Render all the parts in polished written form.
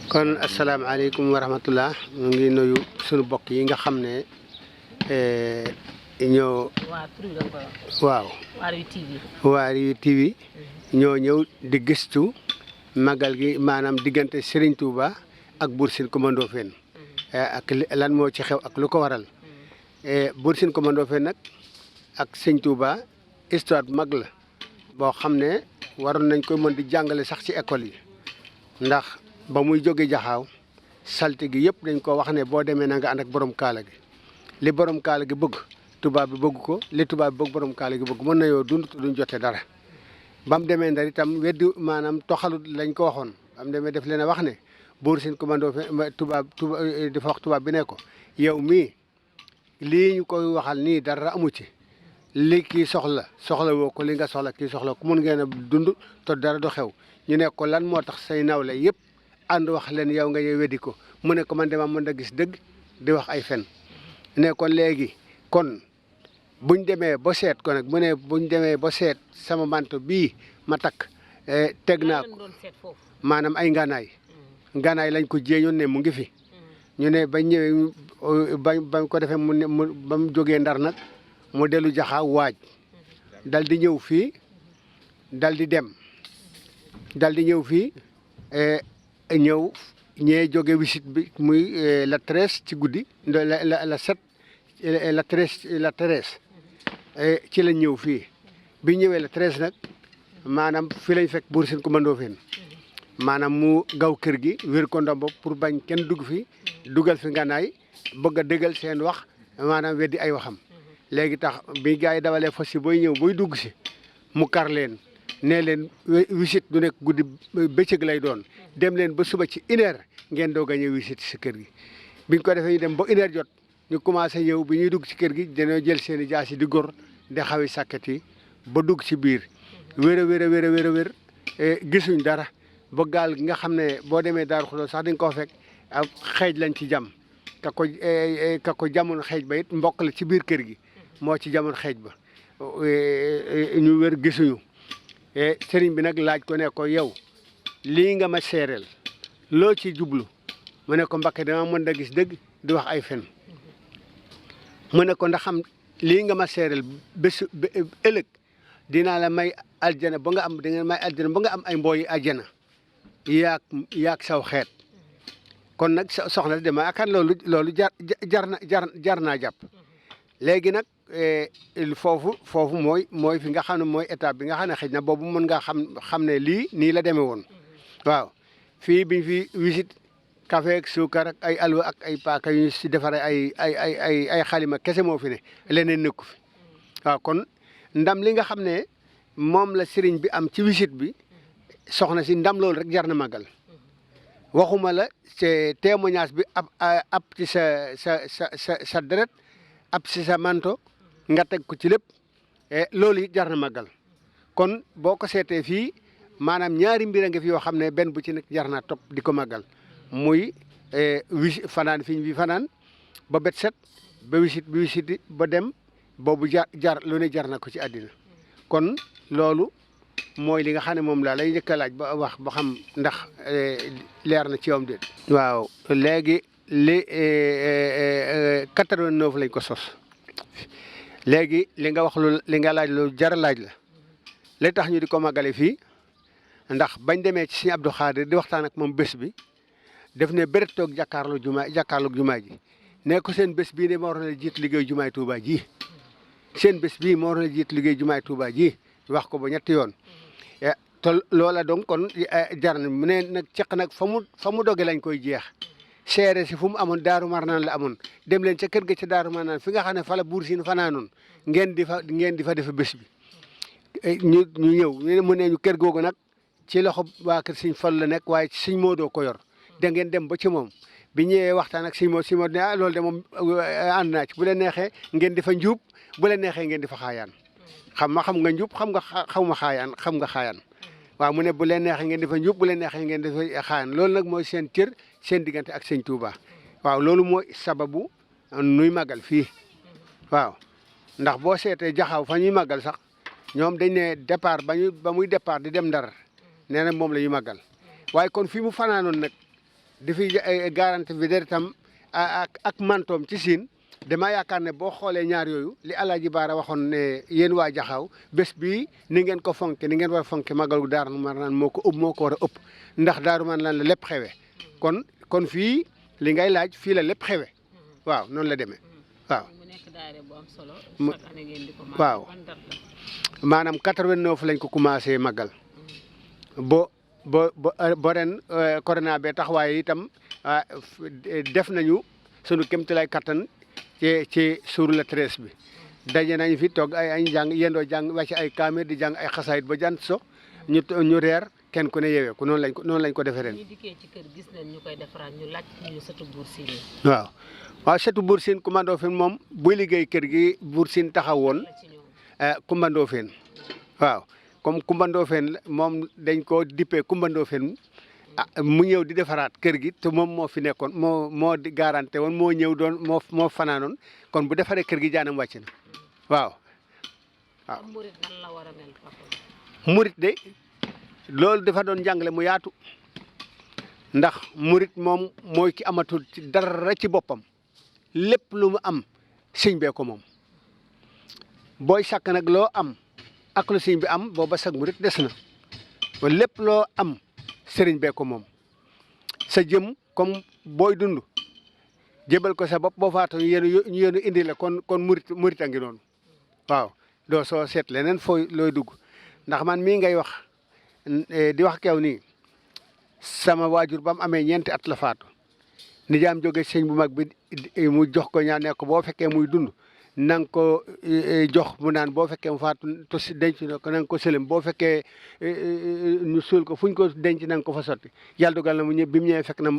kon asalaamaaleykum wa rahmatullah ñu ngi nuyu sunu bokk yi nga xam ne ñoo waaw Waarwi TV ñoo ñëw di gëstu magal gi maanaam diggante Serigne Touba ak Bour Sine Coumba Ndoffène ak lan moo ci xew ak lu ko waral Bour Sine Coumba Ndoffène nag ak Serigne Touba histoire bu mag la boo xam ne waroon nañ koy mën di jàngale sax ci école yi ndax ba muy jóge jaxaaw salte gi yëpp dañ ko wax ne boo demee na nga ànd ak borom kaala gi li borom kaala gi bëgg tubaab bi bëgg ko li tubaab bi bëgg borom kaala gi bëgg mën na yoo dund duñ jote dara ba mu demee ndar itam weddi maanaam toxalut lañ ko waxoon ba mu demee def leen a wax ne Bour Sine Coumba Ndoffène tubaab dafa wax tubaab bi ne ko yow mii lii ñu koy waxal nii dara amu ci li kii soxla woo ko li nga soxla kii soxla ko mun ngeen a dund te dara du xew ñu ne ko lan moo tax say nawle yëpp ànd wax leen yow nga yow weddi ko mu ne ko man dama mën a gis dëgg di wax ay fen ne kon léegi kon buñ demee ba seet ko nag mu ne buñ demee ba seet sama manto bii ma takk teg naa ko maanaam ay nganaay lañ ko jéeñoon ne mu ngi fi ñu ne bañ ñëwee bañ ko defee mu ba mu jógee ndar nag mu dellu jaxaaw waaj dal di ñëw fii dal di dem dal di ñëw fii ñëw ñee jóge wisit bi muy la 13 ci guddi la 7 la 13 ci lañ ñëw fii bi ñëwee la 13 nag maanaam fii lañ fekk Bour Sine Coumba Ndoffène maanaam mu gaw kër gi wér ko ndombo pour bañ kenn dugg fi dugal fi nganaay bëgg a dëggal seen wax maanaam weddi ay waxam léegi tax bi gars yi dawalee fas si booy ñëw booy dugg si mu kar leen nee leen wisit du nekk guddi bëccëg lay doon dem leen ba suba ci 1h ngeen doog a ñëw wisit si kër gi biñ ko defee ñu dem ba 1h jot ñu commencé ñëw bi ñuy dugg ci kër gi dañoo jël seen i jaas yi di gor di xawi sàkket yi ba dugg ci biir wér a wér gisuñ dara ba gaal gi nga xam ne boo demee Daaru Xudoos sax dañ koo fekk ak xeej lañ ci jam ka ko jamoon xeej ba it mbokk la ci biir kër gi moo ci jamoon xeej ba ñu wér gisuñu sëriñ bi nag laaj ko ne ko yow lii nga ma seereel loo ci jublu mu ne ko Mbakke dama mën da gis dëgg di wax ay fen mu ne ko ndax xam lii nga ma seereel bés ëllëg dinaa la may aljana ba nga am da nga may aljana ba nga am ay mbooyi aljana yaag saw xeet kon nag soxna dama akan loolu jar naa jàpp léegi nag foofu mooy fi nga xam ne mooy étape bi nga xam ne xëy na boobu mën nga xam ne lii nii la demee woon waaw fii biñ fi wisit café ak suukar ak ay alwa ak ay paaka yu ñu si defaree ay xalima kese moo fi ne leneen nekku fi waaw kon ndam li nga xam ne moom la sëriñ bi am ci wisit bi soxna si ndam loolu rek jar na màggal waxuma la c'est témoignage bi ab ci sa deret ab ci sa manto nga teg ko ci lépp loolu it jar na màggal kon boo ko seetee fii maanaam ñaari mbir a ngi fi yoo xam ne benn bu ci nekk jar naa topp di ko màggal muy fanaan fi ñu fi fanaan ba bet set ba wisit ba dem boobu jar lu ne jar na ko ci àddina kon loolu mooy li nga xam ne moom laa lay njëkk a laaj ba wax ba xam ndax leer na ci yow déet. waaw léegi li 89 lañ ko sos léegi li nga wax li nga laaj lu jar laaj la li tax ñu di ko màggale fii ndax bañ demee ci Sëñ Abdou Khadir di waxtaan ak moom bés bi def ne bëreet toog jàkkaarloog jumaa ji ne ko seen bés bii ne moo waroon a jiit liggéey jumaay Touba ji seen bés bii moo waroon a jiit liggéey jumaay Touba ji wax ko ba ñetti yoon te loola donc kon jar na mu ne nag ceq nag fa mu doge lañ koy jeex seere si fu mu amoon Daaru Marnaan la amoon dem leen ca kër ga ca Daaru Marnaan fi nga xam ne fa la Bour Sine fanaanoon ngeen di fa def bés bi ñu ñëw mu ne ñu kër googu nag ci loxo waa kër Sëñ Fall la nekk waaye Sëñ Modou ko yor da ngeen dem ba ci moom bi ñëwee waxtaan ak Sëñ Modou ne loolu de moom ànd naa ci bu leen neexee ngeen di fa njuub bu leen neexee ngeen di fa xaayaan xam nga njub xam nga xaayaan waaw mu ne bu leen neexee ngeen di fa njub bu leen neexee ngeen di fa xaayaan loolu nag mooy seen cër seen diggante ak Sëñ Touba waaw loolu mooy sababu nuy màggal fii waaw ndax boo seetee jaxaw fa ñuy màggal sax ñoom dañ ne départ ba muy départ di dem Ndar nee na moom la ñuy màggal waaye kon fii mu fanaanoon nag di fi garanti fi deretam ak mantoom ci siin dama yaakaar ne boo xoolee ñaar yooyu li Alaaji Baara waxoon ne yéen waa Jaxaaw bés bii ni ngeen ko fonke ni ngeen war a fonke magal gu Daaru Marnaan moo ko war a ëpp ndax Daaru Marnaan la lépp xewe kon fii li ngay laaj fii la lépp xewe waaw noonu la demee waaw. mu nekk daayira bu am solo. chaque année ngeen di ko màggal. waaw maanaam 89 lañ ko commencé màggal bo ren corona bee tax waaye itam def nañu sunu kéemtalaay kattan ci suur la 13 bi daje nañu fi toog ay jàng yendoo jàng wàcc ay kaamir di jàng ay xasaayit ba jant so ñu reer kenn ku ne yeewee ko noonu lañ ko defee ren. ñu dikkee ci kër gis nañ ñu koy defaraat ñu laaj ñu sëtu Buur Siin. waaw sëtu Buur Siin Kumba Ndoofeen moom buy liggéey kër gi Buur Siin taxaw woon Kumba Ndoofeen waaw comme Kumba Ndoofeen moom dañ ko dippee Kumba Ndoofeen mu ñëw di defaraat kër gi te moom moo fi nekkoon moo di garanté woon moo ñëw doon moo fanaanoon kon bu defaree kër gi jaanam wàcc na waaw. murit nan la war a mel papa. murit de loolu dafa doon jàngale mu yaatu ndax murit moom mooy ki amatul ci dara ci boppam lépp lu mu am sëñ bee ko moom booy sàkk nag loo am ak lu sëñ bi am booba sag murit des na lépp loo am sëriñ bee ko moom sa jëm comme booy dund jébal ko sa bopp boo faatu ñu yéenu indi la kon murit a ngi noonu waaw doo soo seet leneen fooy looy dugg ndax man mii ngay wax di wax kew nii sama waajur ba mu amee ñeenti at la faatu nijaam jóge sëñ bu mag bi mu jox ko ñaan ne ko boo fekkee muy dund na nga ko jox mu naan boo fekkee mu faatu to denc na ko na nga ko sëlëm boo fekkee ñu suul ko fu ñu ko denc na nga ko fa sotti yàlla dogal na mu ñëw bi mu ñëwee fekk na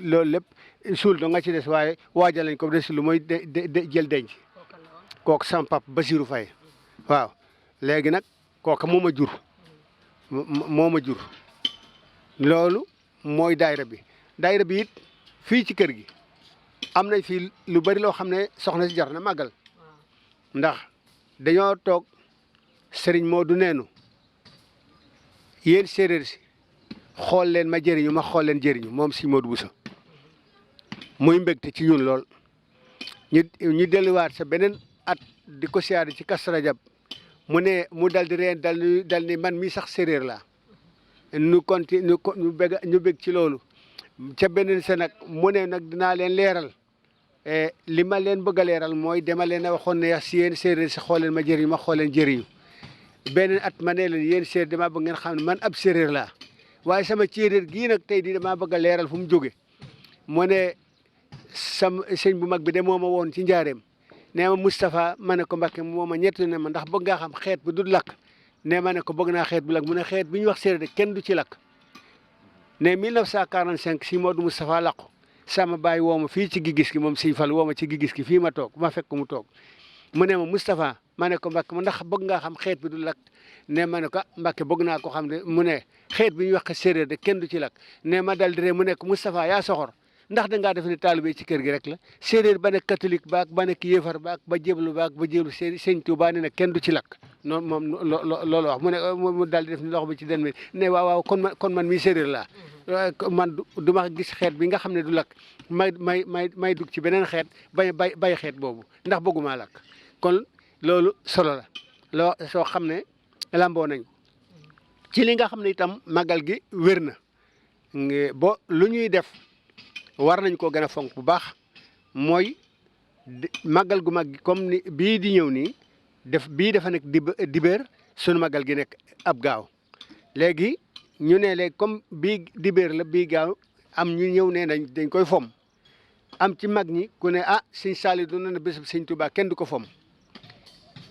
loolu lépp suul do nga ci des waaye waajal lañ ko des lu mooy jël denc kooku sama papa Basirou Faye waaw léegi nag kooku moo ma jur loolu mooy daayira bi it fii ci kër gi am nañ fii lu bari loo xam ne soxna si jar na màggal ndax dañoo toog sëriñ Modou neenu yéen séeréer si xool leen ma jëriñu ma xool leen jëriñu moom si Modou Bousso muy mbégte ci ñun lool ñu delluwaat sa beneen at di ko siyaare ci Kazu Rajab mu dal di reen dal ni man mii sax séeréer laa ñu bég ci loolu ca beneen sa nag mu ne nag dinaa leen leeral li ma leen bëgg a leeral mooy dama leen a waxoon ne si yéen séeréer si xool leen ma jëriñu ma xool leen jëriñu beneen at ma ne leen yéen séeréer damaa bëgg ngeen xam ne man ab séeréer laa waaye sama séeréer gii nag tey di damaa bëgg a leeral fu mu jóge mu ne sama sëñ bu mag bi de moo ma woon ci njaareem nee ma Moustapha ma ne ko Mbacke moo ma ñett ne ma ndax bëgg ngaa xam xeet bu du lakk ne ma ne ko bëgg naa xeet bu lakk mu ne xeet bi ñu wax séeréer kenn du ci lakk ne 1945 si Modou Moustapha laqu sama baay woo ma fii ci gigis gi moom Sëñ Fall woo ma ci gigis gi fii ma toog ma fekk mu toog mu ne ma Moustapha ma ne ko Mbacke ma ndax bëgg ngaa xam xeet bi du lakk ne ma ne ko Mbacke bëgg naa ko xam de mu ne xeet bi ñu wax séeréer de kenn du ci lakk ne ma dal di ree mu ne ko Moustapha yaa soxor ndax dangaa def ne taalibe ci kër gi rek la séeréer ba ne catholique baak ba nekk yéefar baak ba jéblu baak ba jéblu sëñ Tuubaa ne kenn du ci lakk noonu moom loolu wax mu dal di def ni loxo bi ci den mi ne waaw kon man mii séeréer laa man du ma gis xeet bi nga xam ne du lakk may dugg ci beneen xeet bay xeet boobu ndax bëgguma lakk kon loolu solo la loo soo xam ne lamboo nañ ci li nga xam ne itam màggal gi wér na bo lu ñuy def war nañ koo gën a fonk bu baax mooy màggal gu mag gi comme ni bii di ñëw nii bii dafa nekk dibéer sunu màggal gi nekk ab gaaw léegi ñu ne léegi comme bii dibéer la bii gaaw am ñu ñëw ne dañ koy fom am ci mag ñi ku ne sëñ Saaliw du ne bésub sëñ Tuubaa kenn du ko fom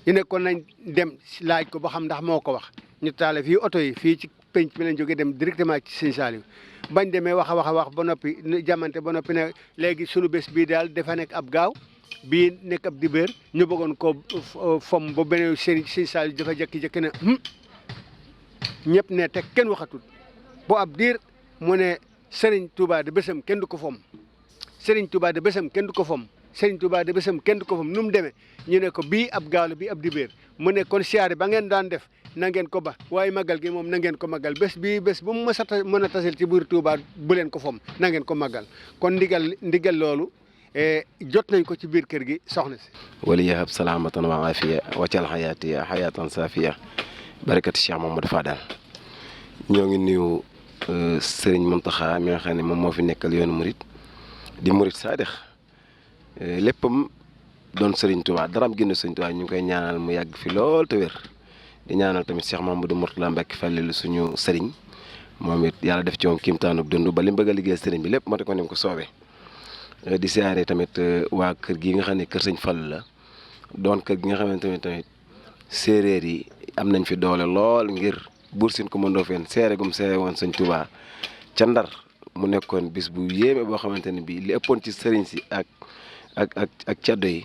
ñu ne kon nañ dem laaj ko ba xam ndax moo ko wax ñu taale fii oto yi fii ci penc mi lañ jógee dem directement ci sëñ Saaliw bañ demee wax ba noppi jamante ba noppi ne léegi sunu bés bii daal dafa nekk ab gaaw bii nekk ab dibéer ñu bëggoon ko fom ba beneen sëñ Saaliw dafa jëkki-jëkki ne ñëpp ne te kenn waxatul bu ab diir mu ne Serigne Touba de bésam kenn du ko fom Serigne Touba de bésam kenn du ko fom Serigne Touba de bésam kenn du ko fom nu mu demee ñu ne ko bii ab gaaw la bii ab dibéer mu ne kon siyaare ba ngeen daan def na ngeen ko ba waaye màggal gi moom na ngeen ko màggal bés bu mu mën a tasel ci biir Touba bu leen ko fom na ngeen ko màggal kon ndigal loolu jot nañ ko ci biir kër gi soxna si. wala yahab salaamatan wa afiya waccal xayaatiya xayaatan safiya barakati Cheikh Mamadou Fadal ñoo ngi nuyu Serigne Mountakha mi nga xam ne moom moo fi nekkal yoonu murit di murit saadix léppam doon Serigne Touba daraam génn Serigne Touba ñu ngi koy ñaanal mu yàgg fi lool te wér di ñaanal tamit Cheikh Mamadou Mourtala Mbacke Fallilu suñu Serigne moom it yàlla def ci moom kiimtaanub dund ba li mu bëgg a liggéey Serigne bi lépp mate ko ni mu ko soobee di siyaare tamit waa kër gi nga xam ne kër Sëñ Fallu la doon kër gi nga xamante ne tamit séeréer yi am nañ fi doole lool ngir Buur Sine Coumba Ndoffène seere gum seere woon Sëñ Touba ca Ndar mu nekkoon bis bu yéeme boo xamante ne bii li ëppoon ci sëriñ si ak caddo yi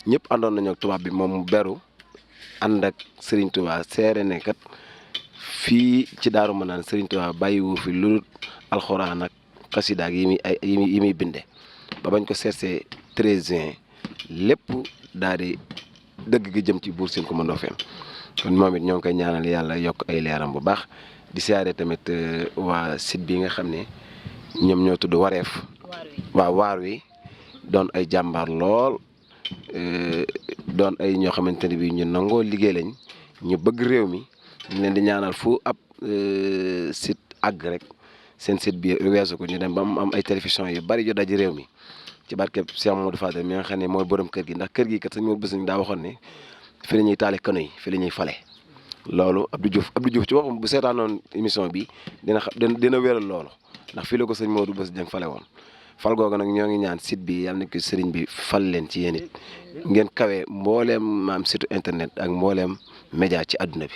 ñëpp àndoon nañu ak tubaab bi moom mu beru ànd ak Serigne Touba seere ne kat fii ci Daaru Manaan Serigne Touba bàyyiwu fi lu alxuraan ak xasida ak yi muy binde ba bañ ko seetsee 13 juin lépp daal di dëgg gi jëm ci Buur Sine Coumba Ndoffène kon moom it ñoo ngi koy ñaanal yàlla yokk ay leeram bu baax di siyaare tamit waa site bi nga xam ne ñoom ñoo tudd Wareef waaw waar wi doon ay jàmbaar lool doon ay ñoo xamante ne bii ñu nangoo liggéey lañ ñu bëgg réew mi ñu leen di ñaanal fu ab site àgg rek seen site bi weesu ko ñu dem ba am ay télévision yu bari yu daj réew mi ci barkeb Cheikh Mamadou Fadel mi nga xam ne mooy borom kër gi ndax kër gi kat sëñ Modou Bousso daa waxoon ne fi la ñuy taale kano yi fi la ñuy fale loolu Abdou Diouf ci waxum bu seetaanoon émission bi dina wéral loolu ndax fii la ko sëñ Modou Bousso Dieng fale woon fal googu nag ñoo ngi ñaan site bi yàlla na ko sëriñ bi fal leen ci yéen it ngeen kawe mbooleem maam site internet ak mbooleem média ci àdduna bi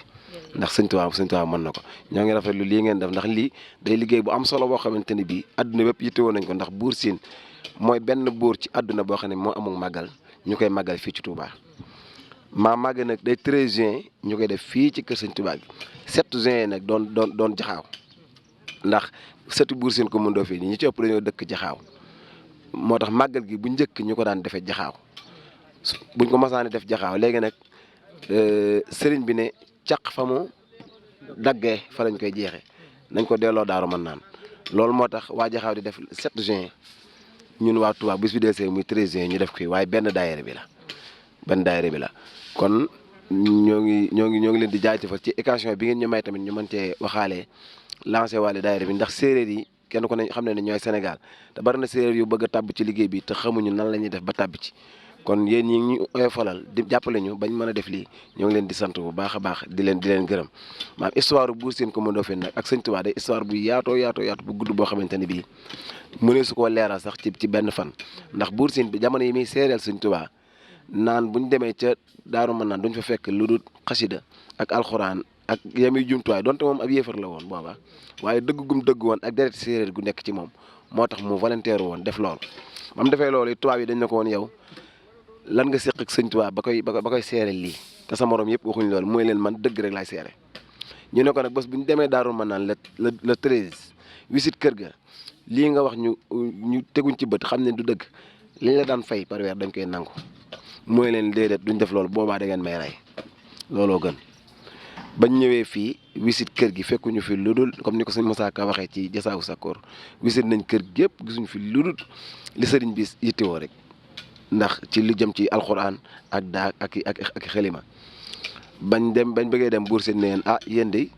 ndax sëñ Tuubaa mën na ko ñoo ngi rafetlu lii ngeen def ndax lii day liggéey bu am solo boo xamante ni bii àdduna bépp yittewoo nañ ko ndax Buur Sine mooy benn buur ci àdduna boo xam ne moo amul màggal ñu koy màggal fii ci Touba màggal nag day 13 juin ñu koy def fii ci kër sëñ Touba gi 7 juin nag doon jaxaaw ndax sëti Buur Sine Coumba Ndoffène ñi ci ëpp dañoo dëkk jaxaaw moo tax màggal gi bu njëkk ñu ko daan defee jaxaaw buñ ko masaane def jaxaaw léegi nag sëriñ bi ne caq fa mu daggee fa lañ koy jeexee nañ ko delloo Daaru Manaan loolu moo tax waa jaxaaw di def 7 juin ñun waa Touba bis bi desee muy 13 juin ñu def ko waaye benn daayira bi la kon ñoo ngi leen di jaajëfal ci occasion bi ngeen ñu may tamit ñu mën cee waxaale lancé waale daayira bi ndax séeréer yi kenn ko ne xam ne ñooy Sénégal te bari na séeréer yu bëgg a tàbb ci liggéey bi te xamuñu nan la ñuy def ba tàbb ci kon yéen ñi ñu oyofalal di jàppale ñu bañ mën a def lii ñoo ngi leen di sant bu baax a baax di leen gërëm maam histoire Buur Sine Coumba Ndoffène nag ak Sëñ Tuubaa day histoire bu yaatoo bu gudd boo xamante ne bii mënee su koo leeral sax ci benn fan ndax Buur Sine bi jamono yi muy seereel Sëñ Tuubaa naan buñ demee ca Daaru Manaan duñ fa fekk lu dul xasida ak alxuraan ak yamuy jumtuwaay donte moom ab yéefar la woon booba waaye dëgg woon ak deret séeréer gu nekk ci moom moo tax mu volontaire woon def loolu ba mu defee loolu tubaab yi dañ ne ko woon yow lan nga séq ak Sëñ Tuubaa ba koy seere lii te sa morom yëpp waxuñ loolu mooy leen man dëgg rek laay seere ñu ne ko nag bés bu ñu demee Daaru Manaan le 13 wisit kër ga lii nga wax ñu teguñ ci bët xam ne du dëgg liñ la daan fay par weer dañ koy nangu mooy leen déedéet duñ def loolu boobaa da ngeen may rey looloo gën bañ ñëwee fii wisit kër gi fekkuñu fi lu dul comme ni ko sëñ Moussa Ka waxee ci Jasaawu Sakkoor wisit nañ kër gépp gisuñu fi lu dul li sëriñ bi yittewoo rek ndax ci lu jëm ci alxuraan ak daa ak xelima bañ bëggee dem Buur Sine neen yéen de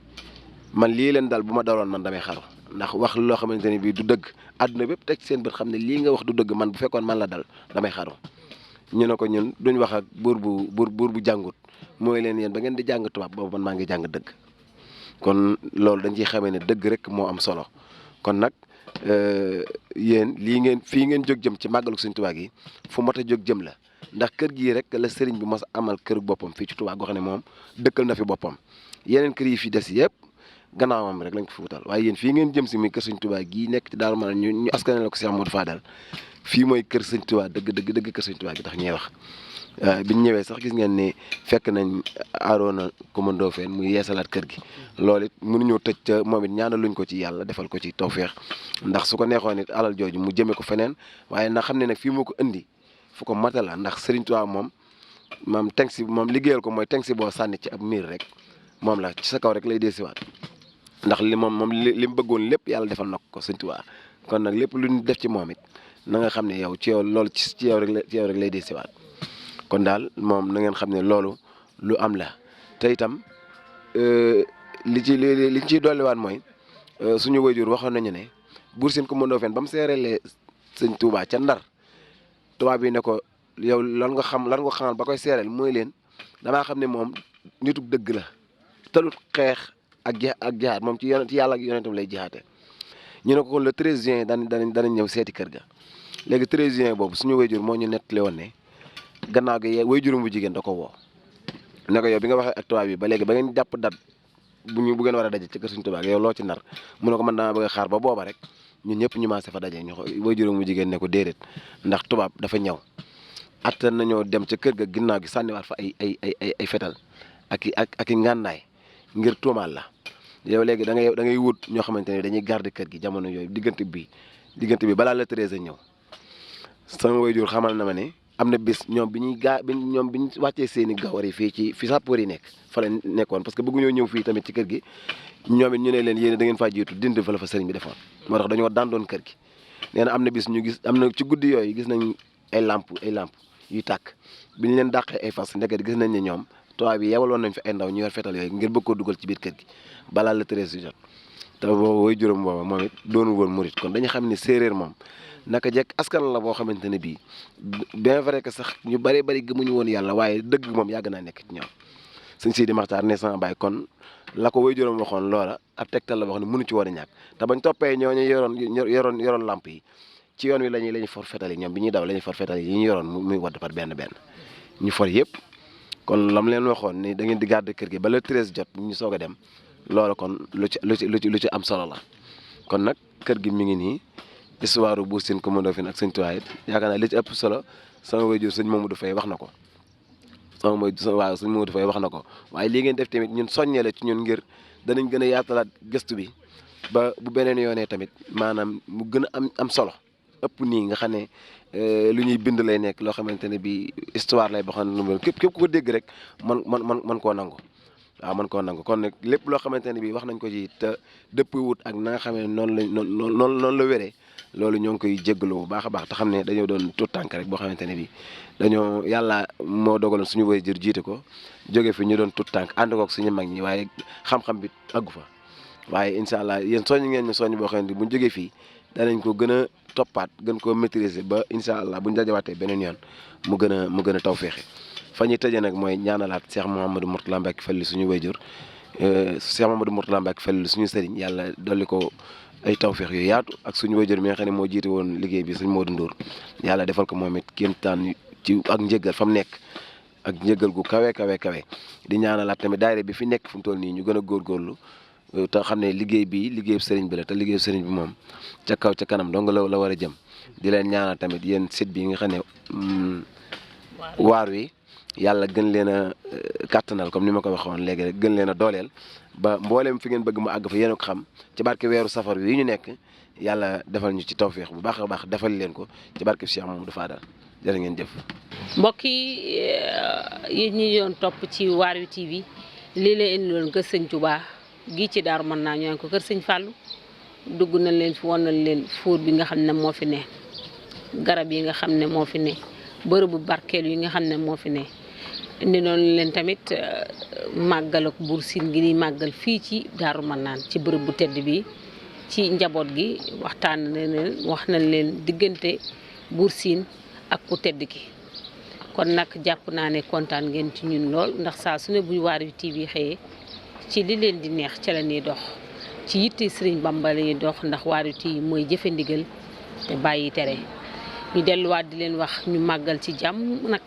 man lii leen dal bu ma daloon man damay xaru ndax wax loo xamante ne bii du dëgg àdduna bépp teg seen bët xam ne lii nga wax du dëgg man bu fekkoon man la dal damay xaru ñu ne ko ñun duñ wax ak buur bu jàngut mooy leen yéen ba ngeen di jàng tubaab boobu man maa ngi jàng dëgg kon loolu dañ ciy xamee ne dëgg rek moo am solo kon nag yéen fii ngeen jóg jëm ci màggalu Sëñ Tuubaa gi fu mot a jóg jëm la ndax kër gii rek la sëriñ bi mos amal kër boppam fii ci Tuubaa goo xam ne moom dëkkal na fi boppam yeneen kër yi fi des yëpp gannaawam rek lañ ko fi wutal waaye yéen fii ngeen jëm si muy kër Sëñ Tuubaa gii nekk ci Daaru Manaan ñu askanale la ko Cheikh Modou Fadal fii mooy kër Sëñ Tuubaa dëgg kër Sëñ Tuubaa gi tax ñuy wax biñ ñëwee sax gis ngeen ni fekk nañ Aroona Coumba Ndoffène muy yeesalaat kër gi loolu it mënuñoo tëj ca moom it ñaanaluñ ko ci yàlla defal ko ci tawféex ndax su ko neexoon it alal jooju mu jëmee ko feneen waaye na xam ne nag fii moo ko indi fu ko matala ndax Sëriñ Tuubaa moom teng si moom liggéeyal ko mooy teng si boo sànni ci ab miir rek moom la ci sa kaw rek lay deesiwaat ndax li moom li mu bëggoon lépp yàlla defal na ko Sëñ Tuubaa kon nag lépp lu ñu def ci moom it na nga xam ne yow ci yow loolu ci yow rek lay deesiwaat kon daal moom na ngeen xam ne loolu lu am la te itam li ñu ciy dolliwaat mooy suñu waajur waxoon nañu ne Buur Sine Coumba Ndoffène ba mu seerelee Sëñ Tuubaa ca Ndar tubaab bi ne ko yow lan nga xamal ba koy seereel mooy leen damaa xam ne moom nitu dëgg la talut xeex ak jihaat moom ci yàlla ak yonentam lay jihaate ñu ne ko kon le 13 juin danañ ñëw seeti kër ga léegi 13 juin boobu suñu waajur moo ñu nettali woon ne gannaaw gi waajuram bu jigéen da ko woo ne ko yow bi nga waxee ak tubaab bi ba léegi ba ngeen jàpp dat bu ngeen war a daje ci kër Sëñ Tuubaa yow loo ci nar mu ne ko man damaa bëgg a xaar ba booba rek ñun ñëpp ñu maase fa daje ñu waajuram bu jigéen ne ko déedéet ndax tubaab dafa ñëw attan nañoo dem ca kër ga ginnaaw gi sànniwaat fa ay fetal ak i ngànnaay ngir tuumaal la yow léegi da ngay wut ñoo xamante ne dañuy garder kër gi jamono yooyu diggante bi balaa la 13 ñëw sama waajur xamal na ma ne am na bis ñoom bi ñu wàccee seeni gawar yi fi sappoor yi nekk fa la nekkoon parce que bëgguñoo ñëw fii tamit ci kër gi ñoom it ñu ne leen yéen da ngeen faa jiitu dindi fa la fa sëriñ bi defoon moo tax dañoo dandoon kër gi nee na am na bis ñu gis am na ci guddi yooyu gis nañ ay lamp yuy tàkk bi ñu leen dàqee ay fas ndeket gis nañ ne ñoom tubaab bi yebaloon nañ fi ay ndaw ñu yor fetal yooyu ngir bëgg koo dugal ci biir kër gi balaa la 13 jot te boobu way juróom booba moom it doonu woon murit kon dañu xam ne séeréer moom naka jekk askan la boo xamante ne bii bien vrai que sax ñu bari gëmuñu woon yàlla waaye dëgg moom yàgg naa nekk ci ñoom sëñ Sidi Maxtaar ne sama baay kon la ko way juróom waxoon loola ab tegtal la wax ne mënu ci war a ñàkk te bañ toppee ñooñu yoroon lamp yi ci yoon wi lañuy for fetal yi ñoom bi ñuy daw lañuy for fetal yi ñu yoroon muy wadd par benn ñu for yëpp kon lam leen waxoon ni da ngeen di garder kër gi ba le 13 jot ñu soog a dem loolu kon lu ci am solo la kon nag kër gi mi ngi nii histoire Buur Sine Coumba Ndoffène ak Sëñ Tuubaa yaakaar naa li ci ëpp solo sama waajur sëñ Mamadou Faye wax na ko sëñ Mamadou Faye wax na ko waaye lii ngeen def tamit ñun soññee la ci ñun ngir danañ gën a yaatalaat gëstu bi ba bu beneen yoonee tamit maanaam mu gën a am solo ëpp nii nga xam ne lu ñuy bind lay nekk loo xamante ne bi histoire lay boo xam ne képp ku ko dégg rek man koo nangu waaw man koo nangu kon nag lépp loo xamante ne bi wax nañ ko ci te dëpp wut ak na nga xam ne noonu la wéree loolu ñoo ngi koy jéggalu bu baax a baax te xam ne dañoo doon tuut tànk rek boo xamante ne bi dañoo yàlla moo dogaloon suñu waajur jiite ko jóge fi ñu doon tuut tànk ànd kook suñu mag ñi waaye xam-xam bi àggu fa waaye incha allah yéen soññ ngeen ñu soññ boo xam ne bu ñu jógee fii danañ ko gën a toppaat gën koo maîtriser ba incha allah bu ñu dajawaatee beneen yoon mu gën a taw féexe fa ñuy tëjee nag mooy ñaanalaat Cheikh Mouhamadou Mourtala Mbacke Fallilu suñu wayjur Cheikh Mouhamadou Mourtala Mbacke Fallilu suñu sëriñ yàlla dolli ko ay tawféex yu yaatu ak suñu wayjur mi nga xam ne moo jiite woon liggéey bi suñu Modou Ndour yàlla defal ko moom it kéemtaan ci ak njëggal fa mu nekk ak njëggal gu kawe di ñaanalaat tamit daayira bi fi nekk fu mu toll nii ñu gën a góorgóorlu te xam ne liggéeyu sëriñ bi la te liggéeyu sëriñ bi moom ca kaw ca kanam dong la war a jëm di leen ñaanal tamit yéen site bi nga xam ne waar wi yàlla gën leen a kàttanal comme ni ma ko waxoon léegi rek gën leen a dooleel ba mbooleem fi ngeen bëgg mu àgg fa yéen a ko xam ci barke weeru safar wi ñu nekk yàlla defal ñu ci tawféex bu baax a baax defal leen ko ci barke Cheikh Mamadou Fadal jërë ngeen jëf. mbokk yi yéen ñi doon topp ci Waarwi TV lii la indiloon kër Sëñ Tuubaa gii ci Daaru Marnaan ñoo ko kër Sëñ Fàllu dugg nañ leen fi won nañ leen fóot bi nga xam ne moo fi ne garab yi nga xam ne moo fi ne bërëbu barkeel yi nga xam ne moo fi ne indi noonu leen tamit màggal ak Buur Sine gi ni màggal fii ci Daaru Marnaan ci bërëb bu tedd bi ci njaboot gi waxtaan leen wax nañ leen diggante Buur Sine ak ku tedd ki kon nag jàpp naa ne kontaan ngeen ci ñun lool ndax saa su ne bu Waarwi TV xëyee ci li leen di neex ca la ñuy dox ci yitte Sëriñ Bamba la ñuy dox ndax Waarwi TV mooy jëfe ndigal te bàyyi tere ñu delluwaat di leen wax ñu màggal ci jàmm nag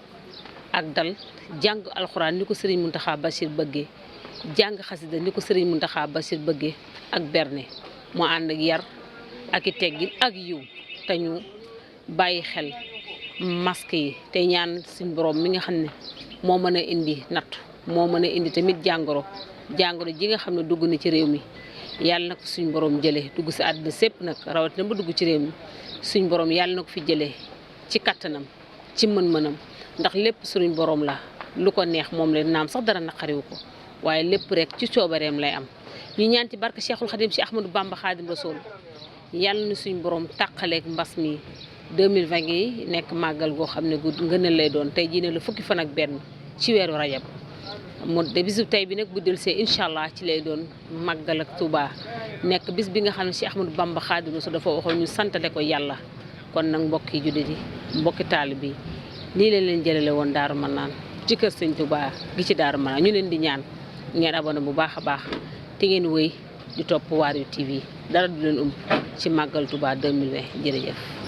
ak dal jàng alxuraan ni ko Sëriñ Muntaxa Bachir bëggee jàng xasida ni ko Sëriñ Muntaxa Bachir bëggee ak berne mu ànd ak yar ak i teggin ak yiw te ñu bàyyi xel masque yi te ñaan suñ borom mi nga xam ne moo mën a indi natt moo mën a indi tamit jàngoro ji nga xam ne dugg na ci réew mi yàlla na ko suñ borom jëlee dugg si àddina sépp nag rawatina ba dugg ci réew mi suñ borom yàlla na ko fi jëlee ci kattanam ci mën-mënam ndax lépp suñu borom la lu ko neex moom leen naam sax dara naqariwu ko waaye lépp rek ci coobareem lay am ñu ñaan ci barke Cheikhul Khadim si Ahmadou Bamba Khadim Rasoul yàlla na suñ borom tàqaleeg mbas mi 2020 yi nekk màggal goo xam ne gu ngënal lay doon tey jii ne la fukki fan ak benn ci weeru rajab mu de bisu tey bi nag bu delsee incha allah ci lay doon màggal ak Touba nekk bis bi nga xam ne si Ahmadou Bamba Khadim Rasoul dafa waxoon ñu santale ko yàlla kon nag mbokki jullit yi mbokki taalibe yi lii leen jëlale woon Daaru Marnaan ci kër Sëñ Touba gi ci Daaru Marnaan ñu leen di ñaan ngeen abonné bu baax a baax te ngeen wéy di topp Waarwi TV dara du leen ci màggal Touba 2020 jërëjëf